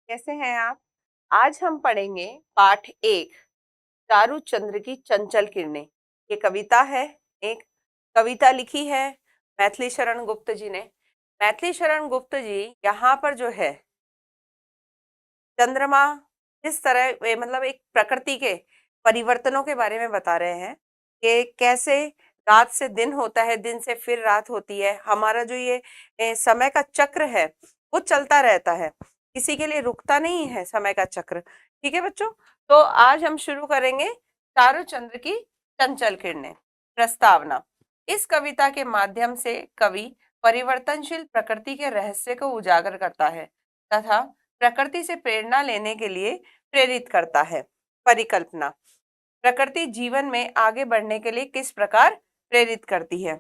कैसे हैं आप? आज हम पढ़ेंगे पाठ 1 चारूचंद्र की चंचल किरणें। ये कविता है। एक कविता लिखी है मैथिली शरण गुप्त जी ने। मैथिली शरण गुप्त जी यहाँ पर जो है चंद्रमा जिस तरह मतलब एक प्रकृति के परिवर्तनों के बारे में बता रहे हैं कि कैसे रात से दिन होता है, दिन से फिर रात होती है। हमारा जो ये समय का चक्र है वो चलता रहता है, किसी के लिए रुकता नहीं है समय का चक्र। ठीक है बच्चों, तो आज हम शुरू करेंगे चारूचंद्र की चंचल किरणें। प्रस्तावना। इस कविता के माध्यम से कवि परिवर्तनशील प्रकृति के रहस्य को उजागर करता है तथा प्रकृति से प्रेरणा लेने के लिए प्रेरित करता है। परिकल्पना। प्रकृति जीवन में आगे बढ़ने के लिए किस प्रकार प्रेरित करती है।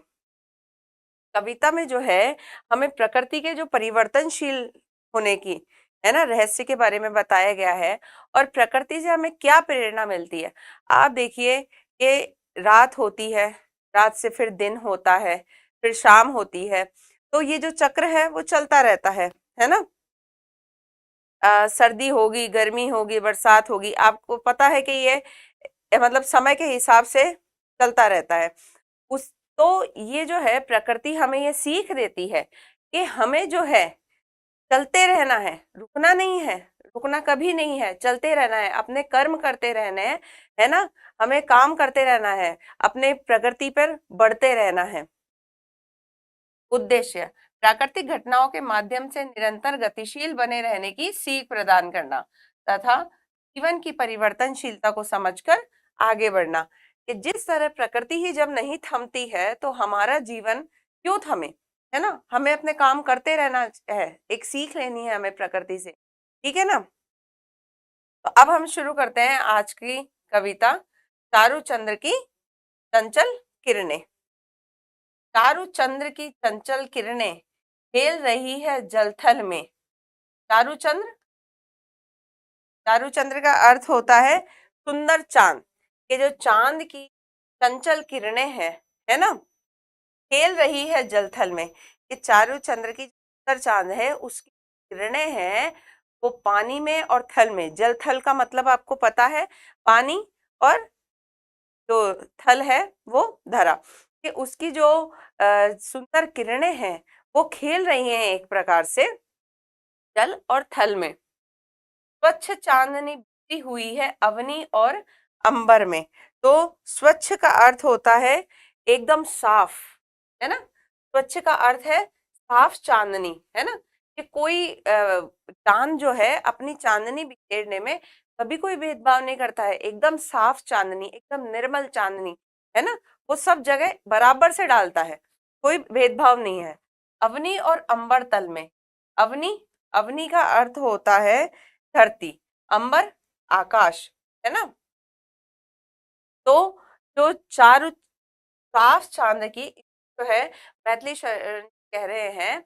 कविता में जो है हमें प्रकृति के जो परिवर्तनशील होने की है ना रहस्य के बारे में बताया गया है और प्रकृति से हमें क्या प्रेरणा मिलती है। आप देखिए कि रात होती है, रात से फिर दिन होता है, फिर शाम होती है, तो ये जो चक्र है वो चलता रहता है ना। सर्दी होगी, गर्मी होगी, बरसात होगी, आपको पता है कि ये मतलब समय के हिसाब से चलता रहता है। उस तो ये जो है प्रकृति हमें ये सीख देती है कि हमें जो है चलते रहना है, रुकना नहीं है, रुकना कभी नहीं है, चलते रहना है, अपने कर्म करते रहने हैं, है ना। हमें काम करते रहना है, अपने प्रगति पर बढ़ते रहना है। उद्देश्य प्राकृतिक घटनाओं के माध्यम से निरंतर गतिशील बने रहने की सीख प्रदान करना तथा जीवन की परिवर्तनशीलता को समझकर आगे बढ़ना। कि जिस तरह प्रकृति ही जब नहीं थमती है तो हमारा जीवन क्यों थमे, है ना। हमें अपने काम करते रहना है, एक सीख लेनी है हमें प्रकृति से। ठीक है ना। तो अब हम शुरू करते हैं आज की कविता चारूचंद्र की चंचल किरणें। चारूचंद्र की चंचल किरणें खेल रही है जलथल में। चारूचंद्र, चारूचंद्र का अर्थ होता है सुंदर चांद। ये जो चांद की चंचल किरणें हैं, है ना, खेल रही है जलथल में। ये चारूचंद्र की सुंदर चांद है, उसकी किरणें हैं वो पानी में और थल में। जल थल का मतलब आपको पता है, पानी और जो थल है वो धरा। कि उसकी जो सुंदर किरणें हैं वो खेल रही हैं एक प्रकार से जल और थल में। स्वच्छ चांदनी बटी हुई है अवनी और अंबर में। तो स्वच्छ का अर्थ होता है एकदम साफ, है ना। स्वच्छ का अर्थ है साफ चांदनी, है ना। कि कोई चांद जो है अपनी चांदनी बिखेरने में कभी कोई भेदभाव नहीं करता है। एकदम साफ चांदनी, एकदम निर्मल चांदनी, है ना, वो सब जगह बराबर से डालता है, कोई भेदभाव नहीं है। अवनी और अंबर तल में। अवनी, अवनी का अर्थ होता है धरती, अंबर आकाश, है ना। तो जो चार साफ चांद की जो है मैथिली कह रहे हैं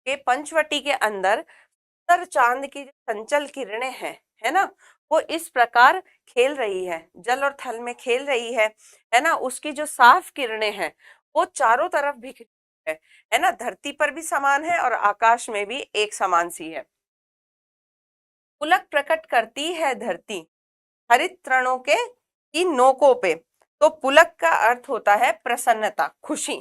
कि पंचवटी के अंदर उत्तर चांद की जो चंचल किरणें हैं, है ना, वो इस प्रकार खेल रही है, जल और थल में खेल रही है ना। उसकी जो साफ किरणें हैं वो चारों तरफ बिखरी है ना। धरती पर भी समान है और आकाश में भी एक समान सी है। पुलक प्रकट करती है धरती हरित तृणों के की नोकों पे। तो पुलक का अर्थ होता है प्रसन्नता, खुशी,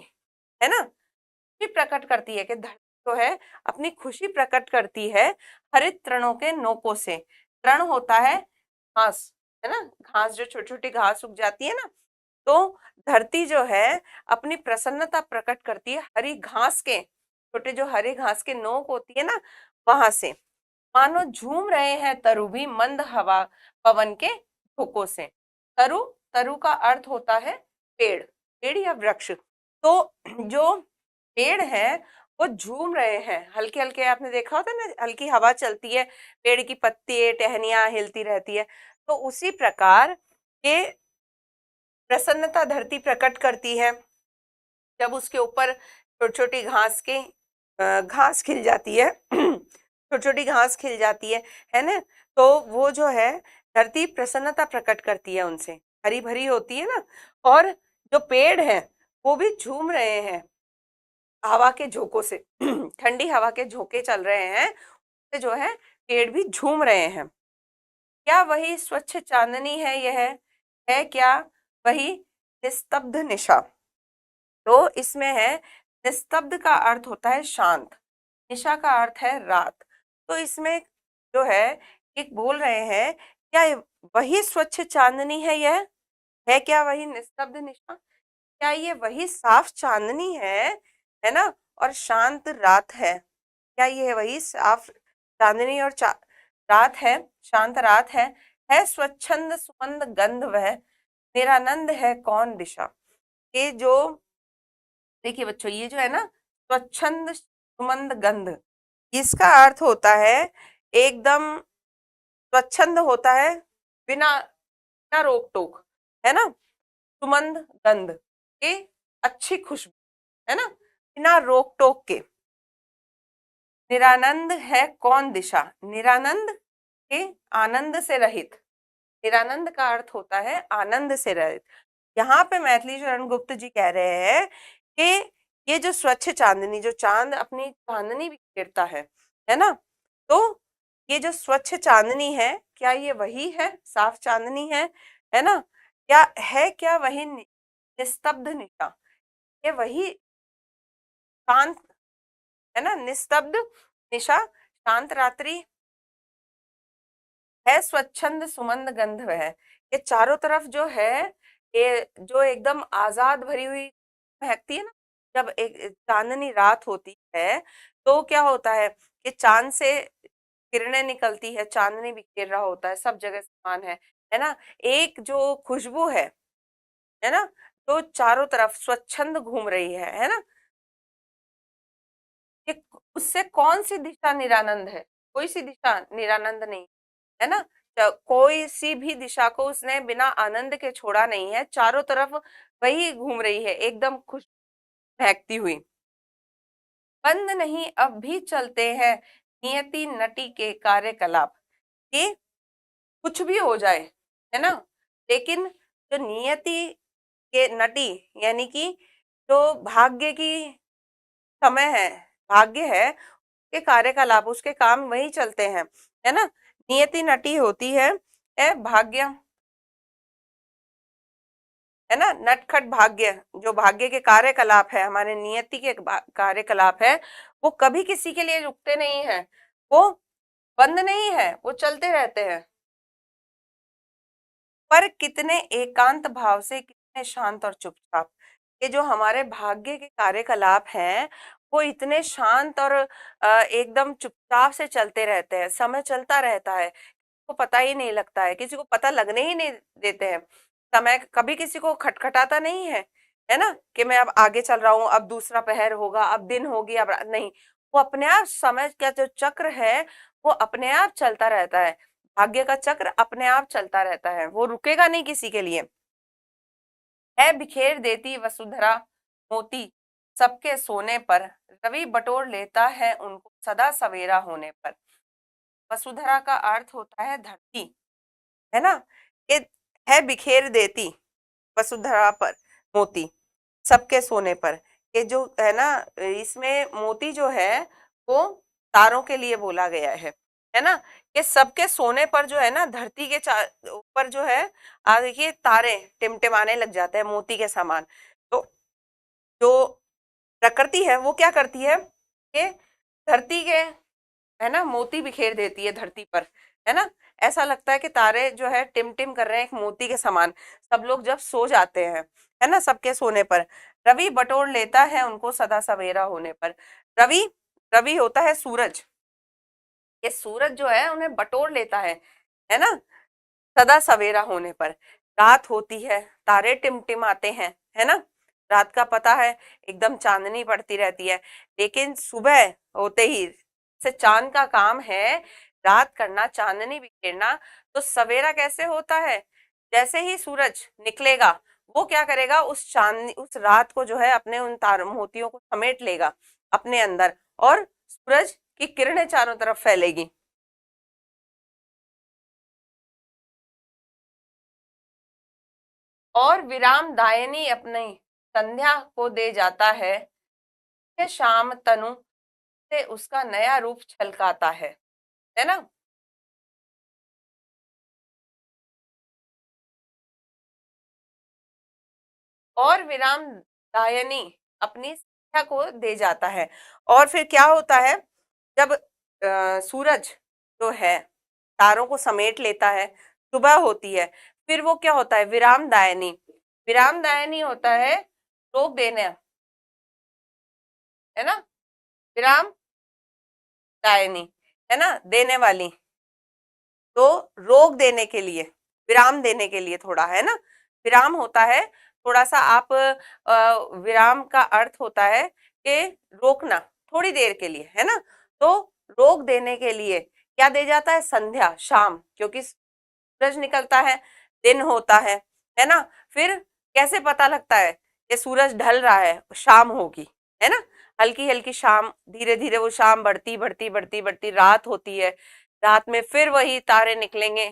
है ना। खुशी प्रकट करती है कि धरती जो है अपनी खुशी प्रकट करती है हरित तृणों के नोकों से। तृण होता है घास, है ना, घास जो छोटी छोटी घास उग जाती है ना। तो धरती जो है अपनी प्रसन्नता प्रकट करती है हरी घास के, छोटे जो हरे घास के नोक होती है ना वहां से। मानो झूम रहे हैं तरु भी मंद हवा पवन के झोंकों से। तरु, तरु का अर्थ होता है पेड़, पेड़ या वृक्ष। तो जो पेड़ है वो झूम रहे हैं, हल्के हल्के, आपने देखा होता है ना, हल्की हवा चलती है, पेड़ की पत्ती टहनियां हिलती रहती है। तो उसी प्रकार ये प्रसन्नता धरती प्रकट करती है जब उसके ऊपर छोटी छोटी घास के घास खिल जाती है छोटी छोटी घास खिल जाती है ना। तो वो जो है धरती प्रसन्नता प्रकट करती है उनसे, हरी भरी होती है ना। और जो पेड़ है वो भी झूम रहे हैं हवा के झोंकों से ठंडी हवा के झोंके चल रहे हैं, जो है पेड़ भी झूम रहे हैं। क्या वही स्वच्छ चांदनी है यह, है क्या वही निस्तब्ध निशा। तो इसमें है, निस्तब्ध का अर्थ होता है शांत, निशा का अर्थ है रात। तो इसमें जो है एक बोल रहे हैं, क्या वही स्वच्छ चांदनी है यह, है क्या वही निस्तब्ध निशा, क्या ये वही साफ चांदनी है ना, और शांत रात है। क्या ये वही साफ चांदनी और रात है, शांत रात है स्वच्छंद सुमंद गंध वह, निरानंद है कौन दिशा। ये जो देखिए बच्चों, ये जो है ना स्वच्छंद सुमंद गंध, इसका अर्थ होता है एकदम स्वच्छंद होता है, बिना बिना रोक टोक, है ना। सुमंद गंध के, अच्छी खुशबू, है ना, बिना रोक टोक के। निरानंद है कौन दिशा, निरानंद के, आनंद से रहित। निरानंद का अर्थ होता है आनंद से रहित। यहाँ पे मैथिली शरण गुप्त जी कह रहे हैं कि ये जो स्वच्छ चांदनी, जो चांद अपनी चांदनी बिखेरता है ना, तो ये जो स्वच्छ चांदनी है, क्या ये वही है साफ चांदनी है ना, क्या वही निस्तब्ध निशा, ये वही शांत, है ना, निस्तब्ध निशा, शांत रात्रि है, स्वच्छंद सुमंद गंध है। ये चारों तरफ जो है, ये जो एकदम आजाद भरी हुई महकती है ना, जब एक चांदनी रात होती है तो क्या होता है कि चांद से किरणें निकलती है, चांदनी बिखेर रहा होता है, सब जगह समान है ना, एक जो खुशबू है ना, तो चारों तरफ स्वच्छंद घूम रही है ना। ये उससे कौन सी दिशा निरानंद है, कोई सी दिशा निरानंद नहीं, है ना। कोई सी भी दिशा को उसने बिना आनंद के छोड़ा नहीं है, चारों तरफ वही घूम रही है एकदम खुश महकती हुई। बंद नहीं अब भी चलते हैं नियति नटी के कार्यकलाप, कि कुछ भी हो जाए, है ना, लेकिन जो नियति के नटी यानी कि जो भाग्य की समय भाग्य है, के कार्यकलाप, उसके काम वही चलते हैं, है ना। नियति नटी होती है भाग्य, है ना, नटखट भाग्य, जो भाग्य के कार्यकलाप है, हमारे नियति के कार्यकलाप है, वो कभी किसी के लिए रुकते नहीं है, वो बंद नहीं है, वो चलते रहते हैं। पर कितने एकांत भाव से, कितने शांत और चुपचाप, ये जो हमारे भाग्य के कार्यकलाप हैं वो इतने शांत और एकदम चुपचाप से चलते रहते हैं, समय चलता रहता है, को पता ही नहीं लगता है, किसी को पता लगने ही नहीं देते हैं। समय कभी किसी को खटखटाता नहीं है ना, कि मैं अब आगे चल रहा हूँ, अब दूसरा पहर होगा, अब दिन होगी, अब नहीं, वो अपने आप समय का जो चक्र है वो अपने आप चलता रहता है। भाग्य का चक्र अपने आप चलता रहता है, वो रुकेगा नहीं किसी के लिए। है बिखेर देती वसुधरा मोती सबके सोने पर, रवि बटोर लेता है उनको सदा सवेरा होने पर। वसुधरा का अर्थ होता है धरती, है ना। ये है बिखेर देती वसुधरा पर मोती सबके सोने पर, ये जो है ना, इसमें मोती जो है वो तारों के लिए बोला गया है ना। ये सबके सोने पर जो है ना, धरती के ऊपर जो है, देखिए तारे टिमटिमाने लग जाते हैं मोती के समान। तो जो प्रकृति है वो क्या करती है, ये धरती के, है ना, मोती बिखेर देती है धरती पर, है ना। ऐसा लगता है कि तारे जो है टिम टिम कर रहे हैं एक मोती के समान, सब लोग जब सो जाते हैं, है ना, सबके सोने पर। रवि बटोर लेता है उनको सदा सवेरा होने पर। रवि, रवि होता है सूरज, ये सूरज जो है उन्हें बटोर लेता है ना, सदा सवेरा होने पर। रात होती है, तारे टिमटिमाते है ना, रात का पता है एकदम चांदनी पड़ती रहती है, लेकिन सुबह होते ही से चांद का काम है रात करना, चांदनी बिखेरना। तो सवेरा कैसे होता है, जैसे ही सूरज निकलेगा वो क्या करेगा, उस चांदनी, उस रात को जो है अपने उन तार मोतियों को समेट लेगा अपने अंदर, और सूरज की किरणें चारों तरफ फैलेगी। और विराम दायनी अपनी संध्या को दे जाता है शाम तनु से उसका नया रूप छलकाता है ना। और विराम दायनी अपनी संध्या को दे जाता है। और फिर क्या होता है, जब सूरज जो है तारों को समेट लेता है, सुबह होती है, फिर वो क्या होता है, विराम दायनी। विराम दायनी होता है रोक देने, है ना, विराम दायनी, है ना, देने वाली, तो रोक देने के लिए, विराम देने के लिए थोड़ा, है ना, विराम होता है थोड़ा सा, आप विराम का अर्थ होता है कि रोकना थोड़ी देर के लिए, है ना, तो रोक देने के लिए क्या दे जाता है, संध्या, शाम, क्योंकि सूरज निकलता है, दिन होता है ना। फिर कैसे पता लगता है कि सूरज ढल रहा है, शाम होगी, है ना, हल्की हल्की शाम, धीरे धीरे वो शाम बढ़ती बढ़ती बढ़ती बढ़ती रात होती है, रात में फिर वही तारे निकलेंगे,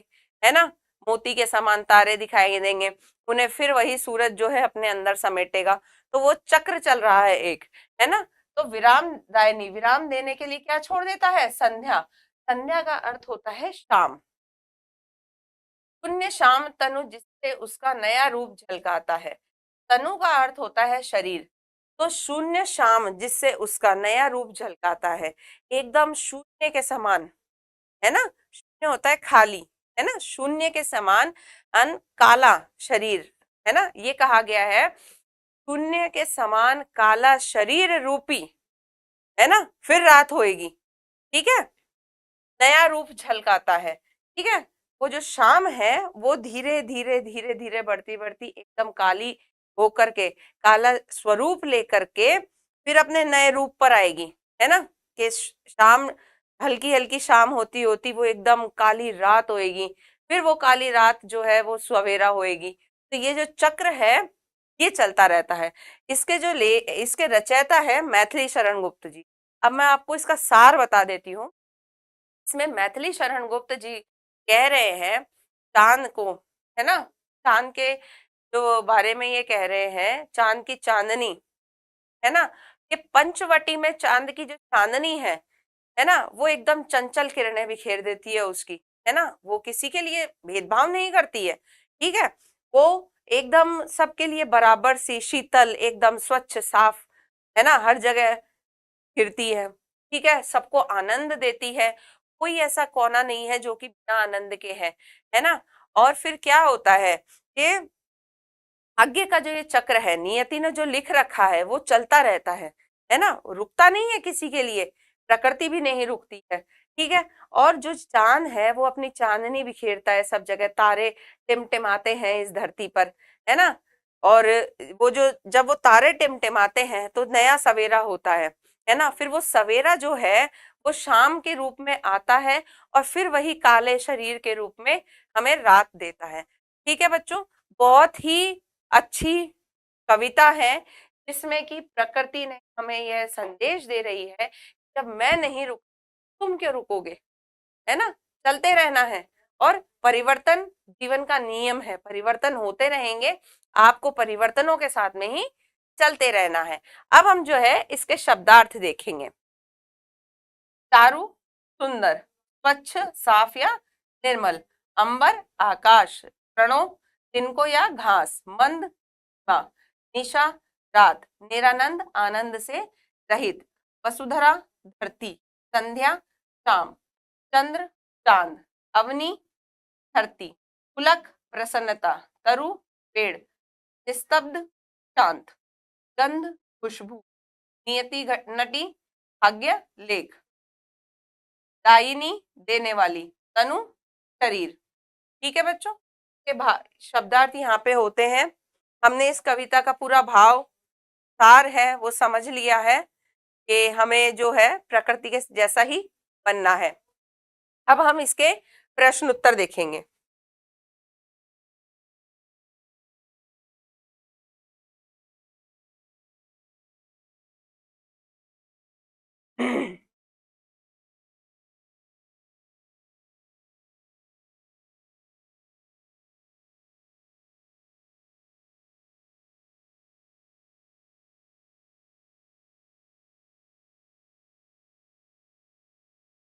है ना, मोती के समान तारे दिखाई देंगे, उन्हें फिर वही सूरज जो है अपने अंदर समेटेगा। तो वो चक्र चल रहा है एक, है ना। तो विराम दायनी, विराम देने के लिए क्या छोड़ देता है, संध्या। संध्या का अर्थ होता है शाम। शून्य शाम तनु जिससे उसका नया रूप झलकाता है। तनु का अर्थ होता है शरीर, तो शून्य शाम जिससे उसका नया रूप झलकाता है, एकदम शून्य के समान, है ना, शून्य होता है खाली, है ना, शून्य के समान अन काला शरीर, है ना, ये कहा गया है, शून्य के समान काला शरीर रूपी, है ना, फिर रात होएगी, ठीक है, नया रूप झलकाता है, ठीक है। वो जो शाम है वो धीरे धीरे धीरे धीरे बढ़ती बढ़ती एकदम काली होकर के, काला स्वरूप लेकर के फिर अपने नए रूप पर आएगी, है ना, कि शाम, हल्की हल्की शाम होती होती वो एकदम काली रात होएगी, फिर वो काली रात जो है वो सवेरा होएगी। तो ये जो चक्र है ये चलता रहता है। इसके रचयिता है मैथिली शरण गुप्त जी। अब मैं आपको इसका सार बता देती हूँ। इसमें मैथिली शरण गुप्त जी कह रहे हैं चांद को, है ना, चांद के जो बारे में ये कह रहे हैं, चांद की चांदनी, है ना, कि पंचवटी में चांद की जो चांदनी है ना, वो एकदम चंचल किरणें बिखेर देती है उसकी, है ना, वो किसी के लिए भेदभाव नहीं करती है, ठीक है, वो एकदम सबके लिए बराबर सी शीतल, एकदम स्वच्छ साफ, है ना, हर जगह फिरती है, ठीक है, सबको आनंद देती है, कोई ऐसा कोना नहीं है जो कि बिना आनंद के है ना। और फिर क्या होता है कि भाग्य का जो ये चक्र है, नियति ने जो लिख रखा है वो चलता रहता है ना, रुकता नहीं है किसी के लिए, प्रकृति भी नहीं रुकती है, ठीक है। और जो चांद है वो अपनी चांदनी बिखेरता है सब जगह, तारे टिमटिमाते हैं इस धरती पर, है ना। और वो जो जब वो तारे टिमटिमाते हैं तो नया सवेरा होता है ना, फिर वो सवेरा जो है वो शाम के रूप में आता है और फिर वही काले शरीर के रूप में हमें रात देता है, ठीक है बच्चों। बहुत ही अच्छी कविता है जिसमें कि प्रकृति ने हमें यह संदेश दे रही है, जब मैं नहीं रुक तुम क्यों रुकोगे, है ना, चलते रहना है। और परिवर्तन जीवन का नियम है, परिवर्तन होते रहेंगे, आपको परिवर्तनों के साथ में ही चलते रहना है। अब हम जो है इसके शब्दार्थ देखेंगे। चारु सुंदर, स्वच्छ साफ या निर्मल, अंबर आकाश, प्रणो दिन को या घास, मंद निशा रात, निरानंद आनंद से रहित, वसुधरा धरती, संध्या शाम, चंद्र चांद, अवनी धरती, पुलक प्रसन्नता, तरु पेड़, निस्तब्ध शांत, गंध खुशबू, नियति नटी, भाग्य लेख, दायिनी देने वाली, तनु शरीर, ठीक है बच्चों। के शब्दार्थ यहाँ पे होते हैं। हमने इस कविता का पूरा भाव सार है वो समझ लिया है कि हमें जो है प्रकृति के जैसा ही बनना है। अब हम इसके प्रश्न उत्तर देखेंगे।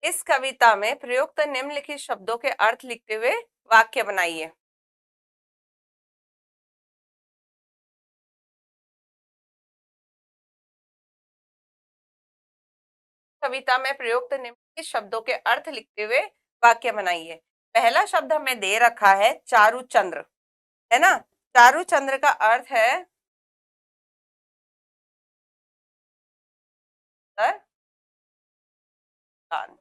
इस कविता में प्रयुक्त निम्नलिखित शब्दों के अर्थ लिखते हुए वाक्य बनाइए। कविता में प्रयुक्त निम्नलिखित शब्दों के अर्थ लिखते हुए वाक्य बनाइए। पहला शब्द हमें दे रखा है चारुचंद्र, है ना। चारुचंद्र का अर्थ है सुंदर चांद।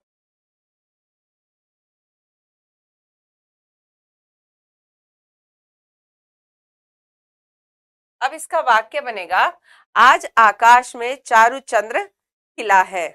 अब इसका वाक्य बनेगा, आज आकाश में चारुचंद्र खिला है।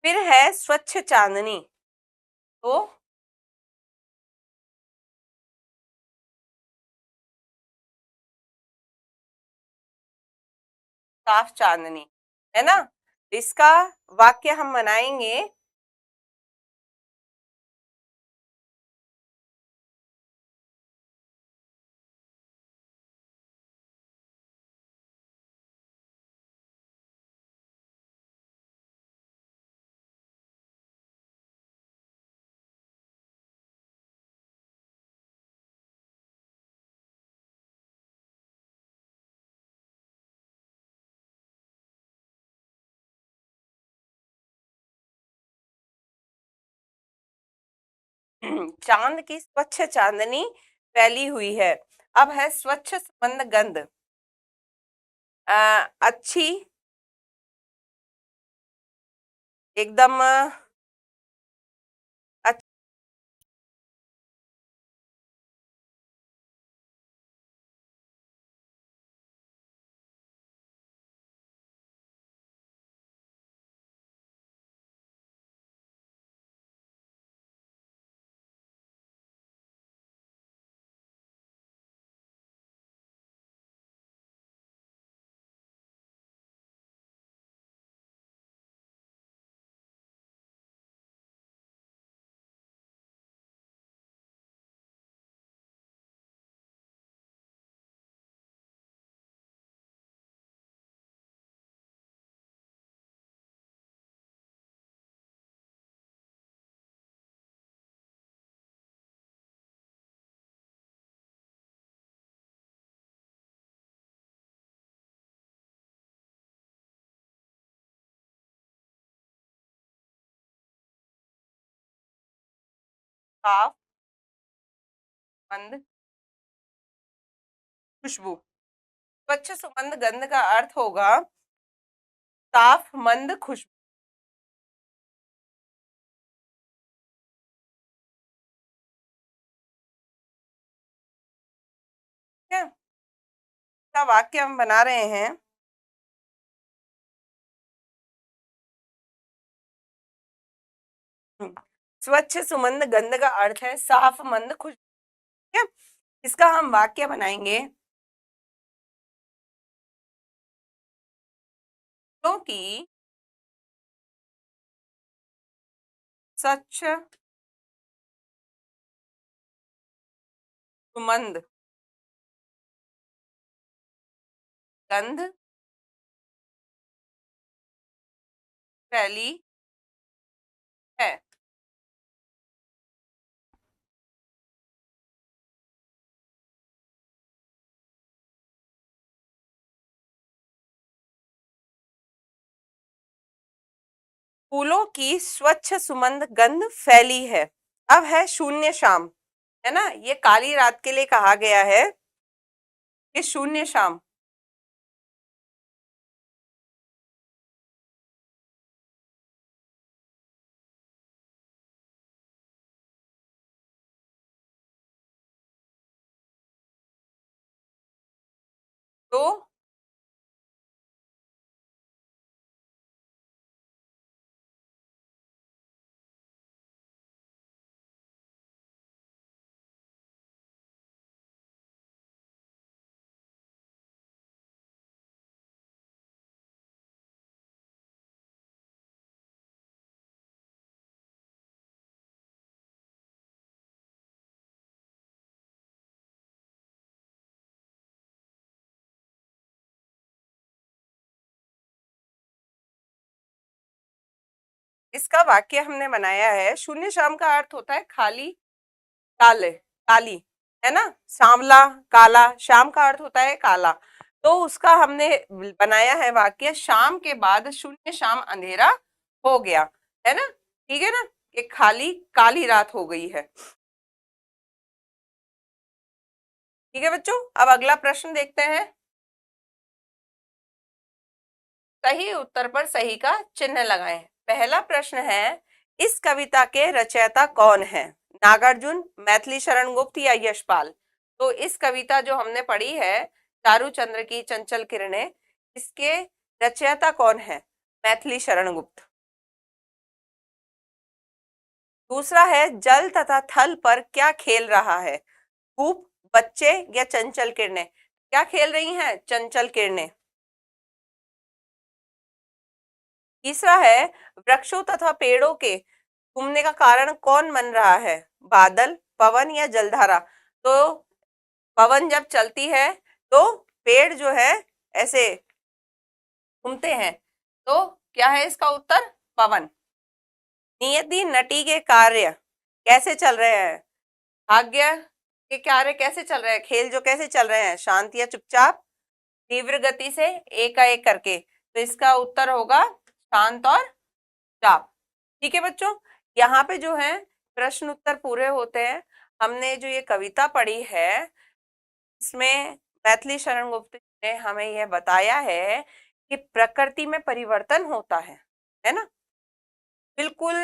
फिर है स्वच्छ चांदनी, तो साफ चांदनी, है ना। इसका वाक्य हम बनाएंगे, चांद की स्वच्छ चांदनी फैली हुई है। अब है स्वच्छ सुगंध गंध, अच्छी, एकदम अच्छी। साफ मंद खुशबू। स्वच्छ सुगंध गंध का अर्थ होगा साफ मंद खुशबू। ठीक है, इसका वाक्य हम बना रहे हैं। स्वच्छ सुमंद गंध का अर्थ है साफ मंद खुशबू। ठीक है, इसका हम वाक्य बनाएंगे, क्योंकि स्वच्छ सुमंद गंध फैली है। फूलों की स्वच्छ सुमंद गंध फैली है। अब है शून्य शाम, है ना। ये काली रात के लिए कहा गया है कि शून्य शाम। तो इसका वाक्य हमने बनाया है। शून्य शाम का अर्थ होता है खाली, काले, काली, है ना, सांवला, काला। शाम का अर्थ होता है काला। तो उसका हमने बनाया है वाक्य, शाम के बाद शून्य शाम अंधेरा हो गया, है ना, ठीक है ना, कि खाली काली रात हो गई है। ठीक है बच्चों, अब अगला प्रश्न देखते हैं। सही उत्तर पर सही का चिन्ह लगाएं। पहला प्रश्न है, इस कविता के रचयिता कौन है? नागार्जुन, मैथिली शरण गुप्त या यशपाल? तो इस कविता जो हमने पढ़ी है, चारूचंद्र की चंचल किरणें, इसके रचयिता कौन है? मैथिली शरण गुप्त। दूसरा है, जल तथा थल पर क्या खेल रहा है? धूप, बच्चे या चंचल किरणें? क्या खेल रही हैं? चंचल किरणें। तीसरा है, वृक्षों तथा पेड़ों के घूमने का कारण कौन बन रहा है? बादल, पवन या जलधारा? तो पवन जब चलती है तो पेड़ जो है ऐसे घूमते हैं, तो क्या है इसका उत्तर? पवन। नियति नटी के कार्य कैसे चल रहे हैं? भाग्य के कार्य कैसे चल रहे हैं? खेल जो कैसे चल रहे हैं? शांत या चुपचाप, तीव्र गति से, एकाएक करके? तो इसका उत्तर होगा शांत और चाप। ठीक है बच्चों, यहाँ पे जो है प्रश्न उत्तर पूरे होते हैं। हमने जो ये कविता पढ़ी है, इसमें मैथिली शरण गुप्त ने हमें यह बताया है कि प्रकृति में परिवर्तन होता है ना, बिल्कुल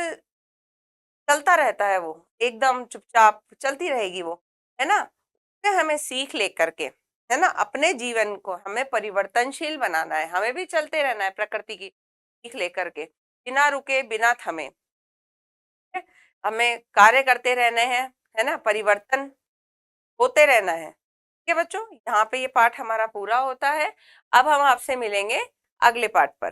चलता रहता है, वो एकदम चुपचाप चलती रहेगी वो, है ना। उससे हमें सीख लेकर के, है ना, अपने जीवन को हमें परिवर्तनशील बनाना है, हमें भी चलते रहना है प्रकृति की सीख लेकर के, बिना रुके बिना थमे हमें कार्य करते रहने हैं, है ना, परिवर्तन होते रहना है। ठीक है बच्चों, यहाँ पे ये पाठ हमारा पूरा होता है। अब हम आपसे मिलेंगे अगले पाठ पर।